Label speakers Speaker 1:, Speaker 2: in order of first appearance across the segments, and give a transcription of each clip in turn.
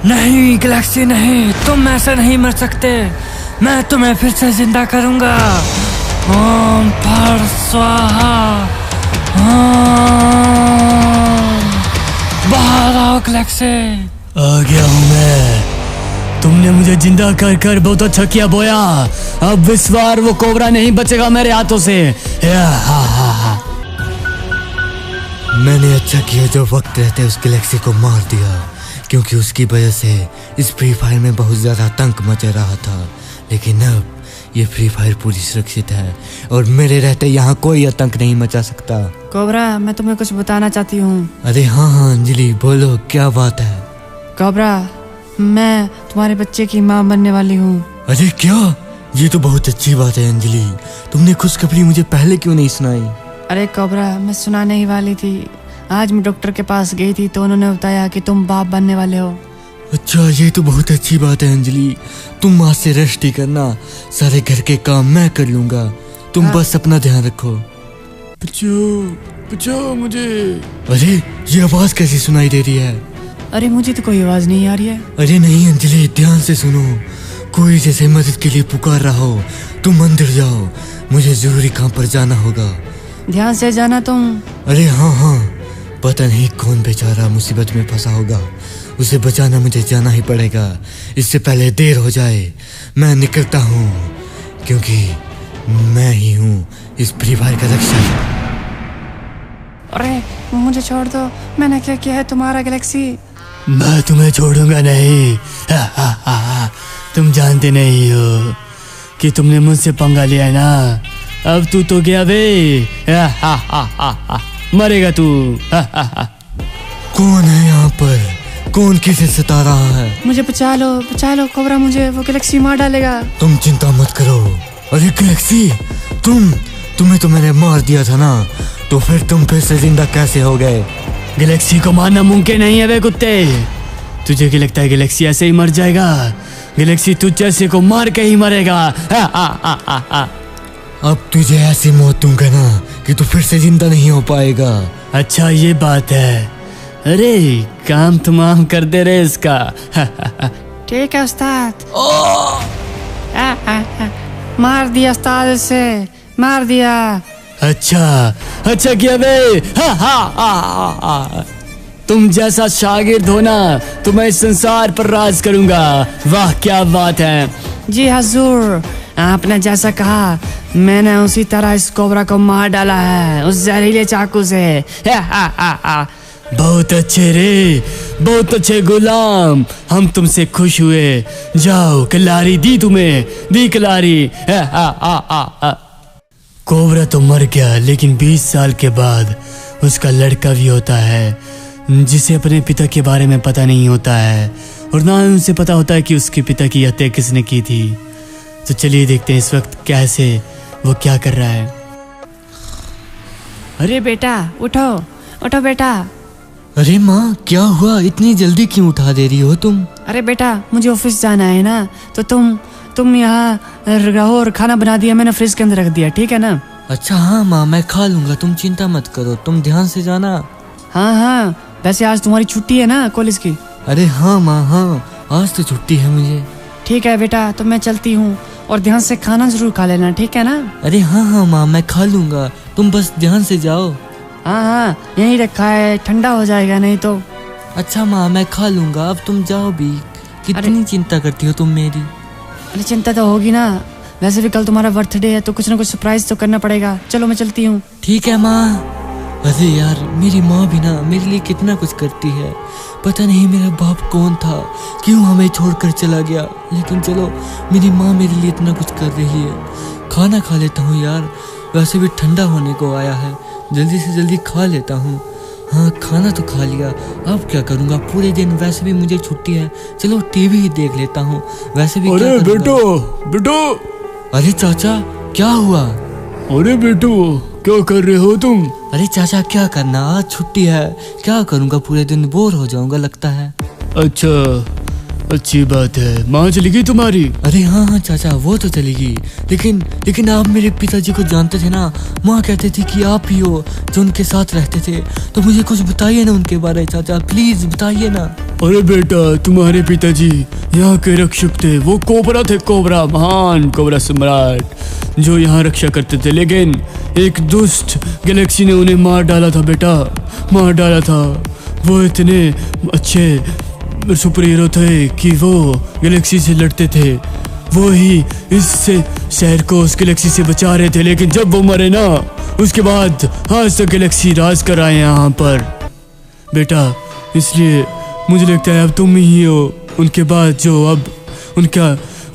Speaker 1: नहीं गैलेक्सी नहीं, तुम ऐसे नहीं मर सकते। मैं तुम्हें फिर से जिंदा करूंगा। ओम फर स्वाहा। बाहर आओ गैलेक्सी।
Speaker 2: आ गया हूँ मैं। तुमने मुझे जिंदा कर कर बहुत अच्छा किया बोया। अब इस बार वो कोबरा नहीं बचेगा मेरे हाथों से।
Speaker 3: मैंने अच्छा किया जो वक्त रहते उस गैलेक्सी को मार दिया, क्योंकि उसकी वजह से इस फ्री फायर में बहुत ज़्यादा आतंक मचा रहा था। लेकिन अब ये फ्री फायर पूरी सुरक्षित है और मेरे रहते यहाँ कोई आतंक नहीं मचा सकता।
Speaker 4: कोबरा, मैं तुम्हें कुछ बताना चाहती हूँ।
Speaker 3: अरे हाँ हाँ अंजलि, बोलो क्या बात है।
Speaker 4: कोबरा, मैं तुम्हारे बच्चे की माँ बनने वाली हूँ।
Speaker 3: अरे क्या, ये तो बहुत अच्छी बात है अंजलि। तुमने खुशखबरी मुझे पहले क्यों नहीं सुनाई?
Speaker 4: अरे कोबरा, मैं सुनाने ही वाली थी। आज मैं डॉक्टर के पास गई थी तो उन्होंने बताया कि तुम बाप बनने वाले हो।
Speaker 3: अच्छा, ये तो बहुत अच्छी बात है अंजलि। तुम आज से रेस्ट ही करना, सारे घर के काम मैं कर लूंगा। तुम बस अपना ध्यान रखो।
Speaker 2: बचाओ मुझे।
Speaker 3: अरे ये आवाज कैसी सुनाई दे रही है?
Speaker 4: अरे मुझे तो कोई आवाज नहीं आ रही है।
Speaker 3: अरे नहीं अंजलि, ध्यान से सुनो। कोई जैसे मदद के लिए पुकार रहा हो। तुम अंदर जाओ, मुझे जरूरी काम पर जाना होगा।
Speaker 4: ध्यान से जाना तुम।
Speaker 3: अरे हाँ हाँ, पता नहीं कौन बेचारा मुसीबत में फंसा होगा, उसे बचाना मुझे जाना ही पड़ेगा। इससे पहले देर हो जाए। मैं निकलता हूँ, क्योंकि मैं ही हूँ इस फ्री फायर का रक्षक।
Speaker 4: अरे मुझे छोड़ दो, मैंने क्या किया है तुम्हारा गैलेक्सी?
Speaker 2: मैं तुम्हें छोड़ूंगा नहीं। तुम जानते नहीं हो कि तुमने मुझसे पंगा लिया है ना। अब तू तो गया बे। मरेगा तू।
Speaker 3: कौन है यहाँ पर? कौन किसे सता रहा है?
Speaker 4: मुझे बचा लो कोबरा, मुझे वो गैलेक्सी मार डालेगा।
Speaker 3: तुम चिंता मत करो। अरे गैलेक्सी, तुम्हें तो मैंने मार दिया था ना, तो फिर तुम फिर से जिंदा कैसे हो गए?
Speaker 2: गैलेक्सी को मारना मुमकिन नहीं है बे कुत्ते। तुझे क्या लगता है गैलेक्सी ऐसे ही मर जाएगा? गैलेक्सी तुझ जैसे को मार के ही मरेगा।
Speaker 3: अब तुझे ऐसी मौत दूंगा ना कि तू फिर से जिंदा नहीं हो पाएगा।
Speaker 2: अच्छा ये बात है। अरे काम तमाम कर दे रहे इसका।
Speaker 4: ठीक है उस्ताद। मार दिया उस्ताद, से मार दिया। अच्छा किया बे। तुम जैसा शागिर्द हो ना, तो मैं इस संसार पर राज करूंगा। वाह क्या बात है। जी हजूर, आपने जैसा कहा मैंने उसी तरह इस कोबरा को मार डाला है, उस जहरीले चाकू से।
Speaker 2: बहुत अच्छे रे, बहुत अच्छे गुलाम, हम तुमसे खुश हुए। जाओ, कलारी दी तुम्हें, दी कलारी। कोबरा तो मर गया, लेकिन 20 साल के बाद उसका लड़का भी होता है, जिसे अपने पिता के बारे में पता नहीं होता है, और ना उसे पता होता है कि उसके पिता की हत्या किसने की थी। तो चलिए देखते हैं इस वक्त कैसे वो क्या कर रहा है।
Speaker 4: अरे बेटा उठो बेटा।
Speaker 3: अरे माँ, क्या हुआ? इतनी जल्दी क्यों उठा दे रही हो तुम?
Speaker 4: अरे बेटा, मुझे ऑफिस जाना है ना, तो तुम यहाँ रहो और खाना बना दिया मैंने, फ्रिज के अंदर रख दिया, ठीक है ना?
Speaker 3: अच्छा हाँ माँ, मैं खा लूंगा, तुम चिंता मत करो, तुम ध्यान से जाना।
Speaker 4: हाँ, वैसे आज तुम्हारी छुट्टी है ना कॉलेज की?
Speaker 3: अरे हाँ माँ, हाँ आज तो छुट्टी है मुझे।
Speaker 4: ठीक है बेटा, तो मैं चलती हूँ, और ध्यान से खाना जरूर खा लेना, ठीक है ना?
Speaker 3: अरे हाँ माँ, मैं खा लूंगा, तुम बस ध्यान से जाओ।
Speaker 4: हाँ, यहीं रखा है, ठंडा हो जाएगा नहीं तो।
Speaker 3: अच्छा माँ, मैं खा लूंगा, अब तुम जाओ भी। कितनी चिंता करती हो तुम मेरी।
Speaker 4: अरे चिंता तो होगी ना, वैसे भी कल तुम्हारा बर्थडे है, तो कुछ ना कुछ सरप्राइज तो करना पड़ेगा। चलो मैं चलती हूँ।
Speaker 3: ठीक है माँ। अरे यार, मेरी माँ भी ना मेरे लिए कितना कुछ करती है। पता नहीं मेरा बाप कौन था, क्यों हमें छोड़कर चला गया, लेकिन चलो मेरी माँ मेरे लिए इतना कुछ कर रही है। खाना खा लेता हूँ यार, वैसे भी ठंडा होने को आया है, जल्दी से जल्दी खा लेता हूँ। हाँ, खाना तो खा लिया, अब क्या करूँगा पूरे दिन, वैसे भी मुझे छुट्टी है। चलो टीवी ही देख लेता हूँ, वैसे भी।
Speaker 2: अरे बेटो।
Speaker 3: अरे चाचा, क्या हुआ?
Speaker 2: अरे बेटो, क्या कर रहे हो तुम?
Speaker 3: अरे चाचा, क्या करना, आज छुट्टी है, क्या करूँगा पूरे दिन, बोर हो जाऊंगा लगता है।
Speaker 2: अच्छी बात है। माँ चली गई तुम्हारी?
Speaker 3: अरे हाँ हाँ चाचा, वो तो चलेगी, लेकिन आप मेरे पिताजी को जानते थे ना। माँ कहते थे कि आप ही हो जो उनके साथ रहते थे, तो मुझे कुछ बताइए ना उनके बारे में चाचा, प्लीज बताइए ना।
Speaker 2: अरे बेटा, तुम्हारे पिताजी यहाँ के रक्षक थे। वो कोबरा थे, कोबरा, महान कोबरा सम्राट जो यहाँ रक्षा करते थे। लेकिन एक दुष्ट गैलेक्सी ने उन्हें मार डाला था बेटा, मार डाला था। वो इतने अच्छे सुपर हीरो थे कि वो गैलेक्सी से लड़ते थे। वो ही इससे शहर को उस गैलेक्सी से बचा रहे थे। लेकिन जब वो मरे ना, उसके बाद आज तक गैलेक्सी राज कर आए यहाँ पर बेटा। इसलिए मुझे लगता है अब तुम ही हो उनके बाद जो अब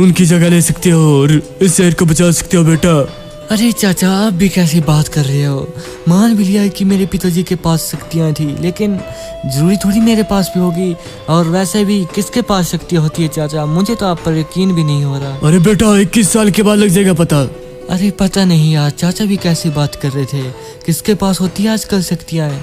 Speaker 2: उनकी जगह ले सकते हो और इस शहर को बचा सकते हो बेटा।
Speaker 3: अरे चाचा, आप भी कैसी बात कर रहे हो? मान भी लिया कि मेरे पिताजी के पास शक्तियाँ थी, लेकिन जरूरी थोड़ी मेरे पास भी होगी। और वैसे भी किसके पास शक्ति होती है चाचा? मुझे तो आप पर यकीन भी नहीं हो रहा।
Speaker 2: अरे बेटा, 21 साल के बाद लग जाएगा पता।
Speaker 3: अरे पता नहीं यार, चाचा भी कैसी बात कर रहे थे। किसके पास होती है आजकल शक्तियाँ?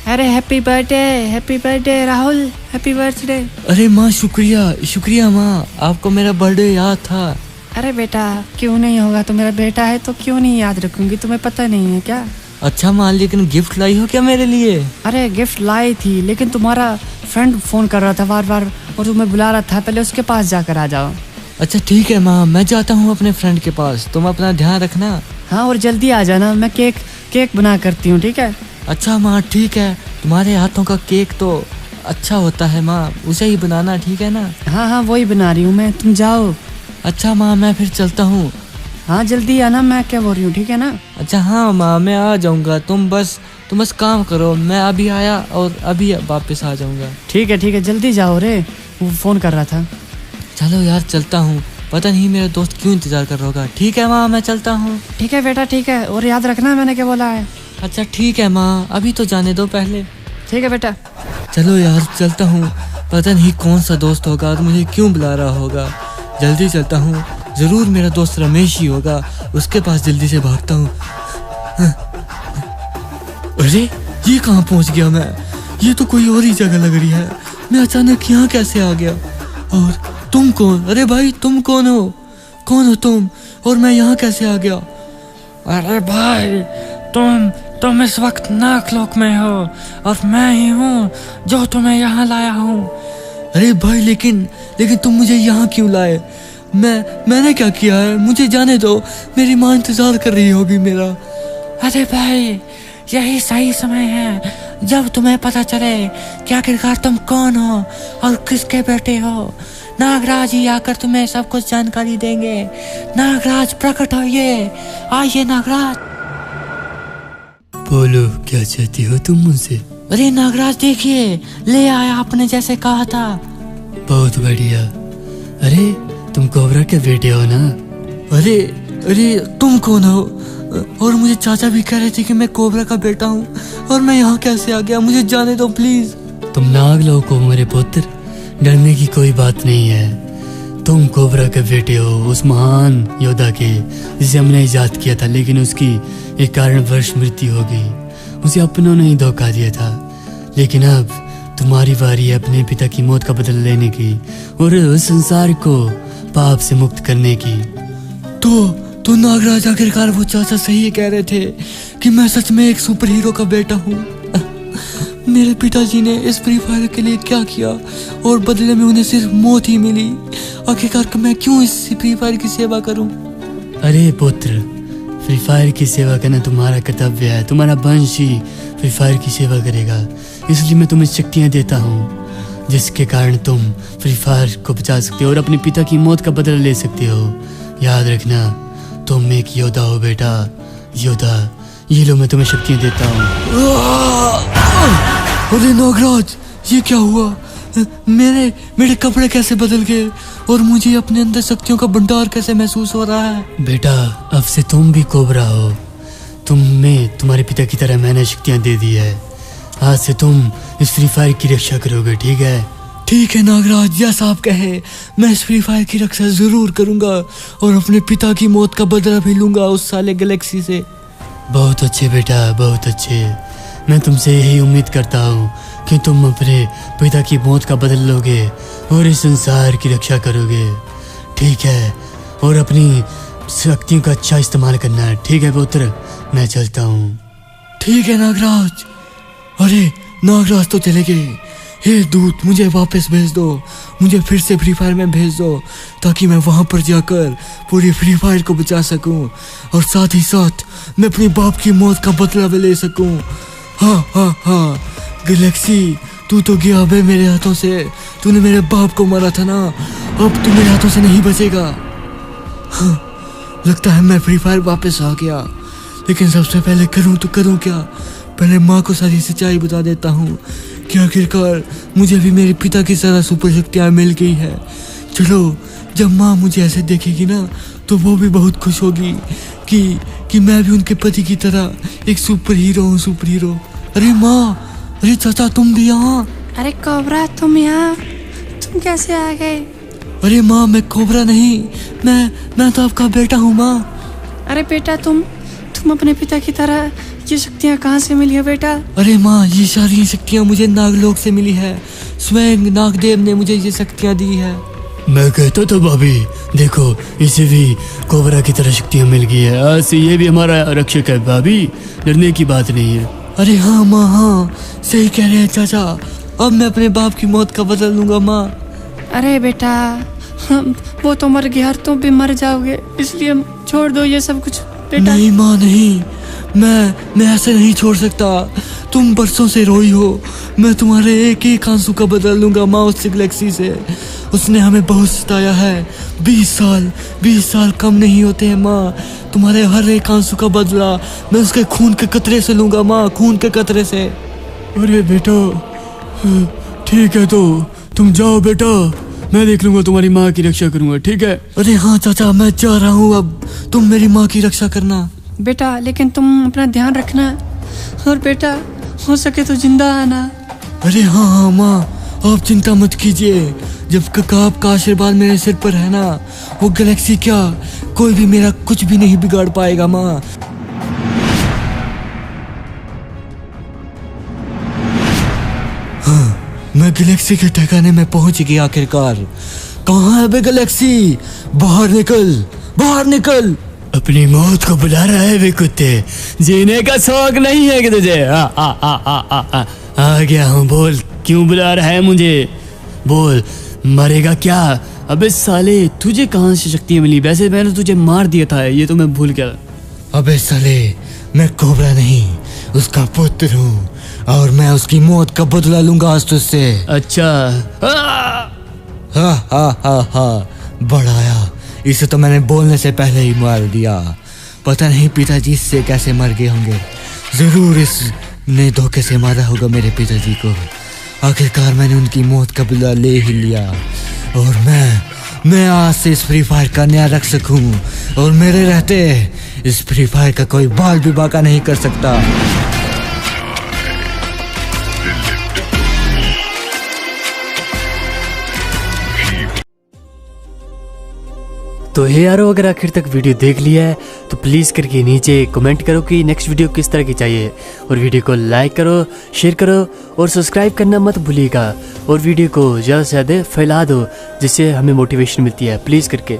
Speaker 4: अरे happy birthday Rahul, happy birthday.
Speaker 3: अरे माँ, शुक्रिया माँ, आपको मेरा बर्थडे याद था।
Speaker 4: अरे बेटा, क्यों नहीं होगा? तो मेरा बेटा है तो क्यों नहीं याद रखूंगी? तुम्हें पता नहीं है क्या?
Speaker 3: अच्छा माँ, लेकिन गिफ्ट लाई हो क्या मेरे लिए?
Speaker 4: अरे गिफ्ट लाई थी, लेकिन तुम्हारा फ्रेंड फोन कर रहा था बार बार और तुम्हें बुला रहा था। पहले उसके पास जाकर आ जाओ।
Speaker 3: अच्छा ठीक है माँ, मैं जाता हूँ अपने फ्रेंड के पास। तुम अपना ध्यान रखना।
Speaker 4: हाँ, और जल्दी आ जाना, मैं केक बना करती हूँ, ठीक है?
Speaker 3: अच्छा माँ ठीक है, तुम्हारे हाथों का केक तो अच्छा होता है माँ, उसे ही बनाना, ठीक है ना?
Speaker 4: हाँ वही बना रही हूँ मैं, तुम जाओ।
Speaker 3: अच्छा माँ, मैं फिर चलता हूँ।
Speaker 4: हाँ जल्दी आना, मैं क्या बोल रही हूँ, ठीक है ना?
Speaker 3: अच्छा हाँ माँ, मैं आ जाऊँगा। तुम बस काम करो, मैं अभी आया और अभी वापस आ जाऊँगा।
Speaker 4: ठीक है, जल्दी जाओ रे, वो फोन कर रहा था।
Speaker 3: चलो यार, चलता हूँ। पता नहीं मेरा दोस्त क्यों इंतजार कर रहा होगा। ठीक है माँ, मैं चलता हूँ।
Speaker 4: ठीक है बेटा, ठीक है, और याद रखना मैंने क्या बोला है।
Speaker 3: अच्छा ठीक है माँ, अभी तो जाने दो पहले।
Speaker 4: ठीक है बेटा।
Speaker 3: चलो यार, चलता हूँ। पता नहीं कौन सा दोस्त होगा और मुझे क्यों बुला रहा होगा। जल्दी चलता हूँ, जरूर मेरा दोस्त रमेश ही होगा। उसके पास जल्दी से भागता हूँ। अरे ये कहाँ पहुँच गया मैं? ये तो कोई और ही जगह लग रही है। मैं अचानक यहाँ कैसे आ गया? और तुम कौन? अरे भाई, तुम कौन हो तुम? और मैं यहाँ कैसे आ गया?
Speaker 1: अरे भाई, तुम इस वक्त नागलोक में हो और मैं ही हूँ जो तुम्हें यहाँ लाया हूँ।
Speaker 3: अरे भाई, लेकिन तुम मुझे यहाँ क्यों लाए? मैंने क्या किया है? मुझे जाने दो, मेरी माँ इंतजार कर रही होगी मेरा।
Speaker 1: अरे भाई, यही सही समय है जब तुम्हें पता चले कि आखिरकार तुम कौन हो और किसके बेटे हो। नागराज ही आकर तुम्हें सब कुछ जानकारी देंगे। नागराज प्रकट होइए, आइए नागराज।
Speaker 2: बोलो, क्या चाहती हो तुम मुझसे?
Speaker 1: अरे नागराज देखिए, ले आया आपने जैसे कहा था।
Speaker 2: बहुत बढ़िया। अरे तुम कोबरा के बेटे हो ना?
Speaker 3: अरे तुम कौन हो? और मुझे चाचा भी कह रहे थे कि मैं कोबरा का बेटा हूँ, और मैं यहाँ कैसे आ गया? मुझे जाने दो प्लीज।
Speaker 2: तुम नागलोक हो मेरे पुत्र, डरने की कोई बात नहीं है। तुम कोबरा के बेटे हो, उस महान योद्धा के जिसे हमने इजाद किया था, लेकिन उसकी एक कारणवश मृत्यु हो गई। उसे अपनों ने ही धोखा दिया था। लेकिन अब तुम्हारी बारी है अपने पिता की मौत का बदला लेने की और उस संसार को पाप से मुक्त करने की।
Speaker 3: तो नागराज, आखिरकार वो चाचा सही कह रहे थे कि मैं सच में एक सुपर हीरो का बेटा हूँ। मेरे पिताजी ने इस फ्री फायर के लिए क्या किया और बदले में उन्हें सिर्फ मौत ही मिली। आखिरकार मैं क्यों इस फ्री फायर की सेवा करूं?
Speaker 2: अरे पुत्र, फ्री फायर की सेवा करना तुम्हारा कर्तव्य है। तुम्हारा वंश ही फ्री फायर की सेवा करेगा। इसलिए मैं तुम्हें शक्तियाँ देता हूँ जिसके कारण तुम फ्री फायर को बचा सकते हो और अपने पिता की मौत का बदला ले सकते हो। याद रखना, तुम एक योद्धा हो बेटा, योद्धा। ये लो, मैं तुम्हें शक्तियाँ देता हूँ।
Speaker 3: अरे नागराज, ये क्या हुआ? मेरे कपड़े कैसे बदल गए और मुझे अपने अंदर शक्तियों का भंडार कैसे महसूस हो रहा है?
Speaker 2: बेटा, अब से तुम भी कोबरा हो। तुम्हें तुम्हारे पिता की तरह मैंने शक्तियाँ दे दी है। आज से तुम इस फ्री फायर की रक्षा करोगे, ठीक है?
Speaker 3: ठीक है नागराज, जैसा आप कहे मैं इस फ्री फायर की रक्षा जरूर करूंगा और अपने पिता की मौत का बदला भी लूंगा उस साले गैलेक्सी से।
Speaker 2: बहुत अच्छे बेटा, बहुत अच्छे। मैं तुमसे यही उम्मीद करता हूँ कि तुम अपने पिता की मौत का बदल लोगे और इस संसार की रक्षा करोगे, ठीक है? और अपनी शक्तियों का अच्छा इस्तेमाल करना है, ठीक है पुत्र? मैं चलता हूँ।
Speaker 3: ठीक है नागराज। अरे नागराज तो चले गए। हे दूत, मुझे वापस भेज दो, मुझे फिर से फ्री फायर में भेज दो ताकि मैं वहाँ पर जाकर पूरी फ्री फायर को बचा सकूँ और साथ ही साथ मैं अपने बाप की मौत का बदला भी ले सकूँ। हाँ हाँ हाँ गैलेक्सी, तू तो गया बे मेरे हाथों से। तूने मेरे बाप को मारा था ना, अब तू मेरे हाथों से नहीं बचेगा। हाँ, लगता है मैं फ्री फायर वापस आ गया, लेकिन सबसे पहले करूँ तो करूँ क्या? पहले माँ को सारी सच्चाई बता देता हूँ कि आखिरकार मुझे भी मेरे पिता की तरह सुपर शक्तियाँ मिल गई है। चलो, जब माँ मुझे ऐसे देखेगी ना तो वो भी बहुत खुश होगी कि मैं भी उनके पति की तरह एक सुपर हीरो हूँ, सुपर हीरो। अरे माँ, अरे चाचा तुम भी यहाँ?
Speaker 5: अरे कोबरा तुम यहाँ, तुम कैसे आ गए?
Speaker 3: अरे माँ, मैं कोबरा नहीं, मैं तो आपका बेटा हूँ माँ।
Speaker 5: अरे बेटा, तुम अपने पिता की तरह ये शक्तियाँ कहाँ से मिली है बेटा?
Speaker 3: अरे माँ, ये सारी शक्तियाँ मुझे नागलोक से मिली है। स्वयं नागदेव ने मुझे ये शक्तियाँ दी है।
Speaker 2: मैं कहता था भाभी, देखो इसे भी कोबरा की तरह शक्तियाँ मिल गई है, आज से ये भी हमारा रक्षक है भाभी, डरने की बात नहीं है।
Speaker 3: अरे हाँ माँ, हाँ सही कह रहे हैं चाचा, अब मैं अपने बाप की मौत का बदल लूंगा माँ।
Speaker 5: अरे बेटा, वो तो मर गया और तुम भी मर जाओगे, इसलिए छोड़ दो ये सब कुछ बेटा।
Speaker 3: नहीं माँ नहीं, मैं ऐसे नहीं छोड़ सकता। तुम बरसों से रोई हो, मैं तुम्हारे एक एक आंसू का बदल लूंगा माँ उस गैलेक्सी से। उसने हमें बहुत सताया है। 20 साल कम नहीं होते हैं माँ। तुम्हारे हर एक आंसू का बदला मैं उसके खून के कतरे से लूंगा माँ, खून के कतरे से।
Speaker 2: अरे बेटा, ठीक है तो तुम जाओ बेटा, मैं देख लूंगा, तुम्हारी माँ की रक्षा करूंगा, ठीक है?
Speaker 3: अरे हाँ चाचा, मैं जा रहा हूँ, अब तुम मेरी माँ की रक्षा करना।
Speaker 5: बेटा लेकिन तुम अपना ध्यान रखना, और बेटा हो सके तो जिंदा आना।
Speaker 3: अरे हाँ हाँ माँ, आप चिंता मत कीजिए, जब तक आपका आशीर्वाद मेरे सिर पर है ना, वो गैलेक्सी क्या, कोई भी मेरा कुछ भी नहीं बिगाड़ पाएगा माँ। हाँ, मैं गैलेक्सी के ठिकाने में पहुंच गया आखिरकार। कहाँ है बे गैलेक्सी? बाहर निकल, बाहर निकल।
Speaker 2: अपनी मौत को बुला रहा है वे कुत्ते, जीने का शौक नहीं है कि तुझे? आ गया हूँ, बोल क्यों बुला रहा है मुझे? बोल, मरेगा क्या? अबे साले, तुझे कहाँ से शक्तियाँ मिली? वैसे मैंने तुझे मार दिया था, ये तो मैं भूल गया।
Speaker 3: अबे साले, मैं कोबरा नहीं, उसका पुत्र हूँ और मैं उसकी मौत का बदला लूंगा आज तुझसे।
Speaker 2: अच्छा,
Speaker 3: हा हा हा हा, बढ़ाया, इसे तो मैंने बोलने से पहले ही मार दिया। पता नहीं पिताजी इससे कैसे मर गए होंगे, जरूर इसने धोखे से मारा होगा मेरे पिताजी को। आखिरकार मैंने उनकी मौत का बदला ले ही लिया और मैं आज से इस फ्री फायर का नया रक्षक हूँ और मेरे रहते इस फ्री फायर का कोई बाल भी बाका नहीं कर सकता।
Speaker 2: तो हे यारो, अगर आखिर तक वीडियो देख लिया है तो प्लीज़ करके नीचे कमेंट करो कि नेक्स्ट वीडियो किस तरह की चाहिए, और वीडियो को लाइक करो, शेयर करो और सब्सक्राइब करना मत भूलिएगा, और वीडियो को ज़्यादा से ज़्यादा फैला दो जिससे हमें मोटिवेशन मिलती है, प्लीज़ करके।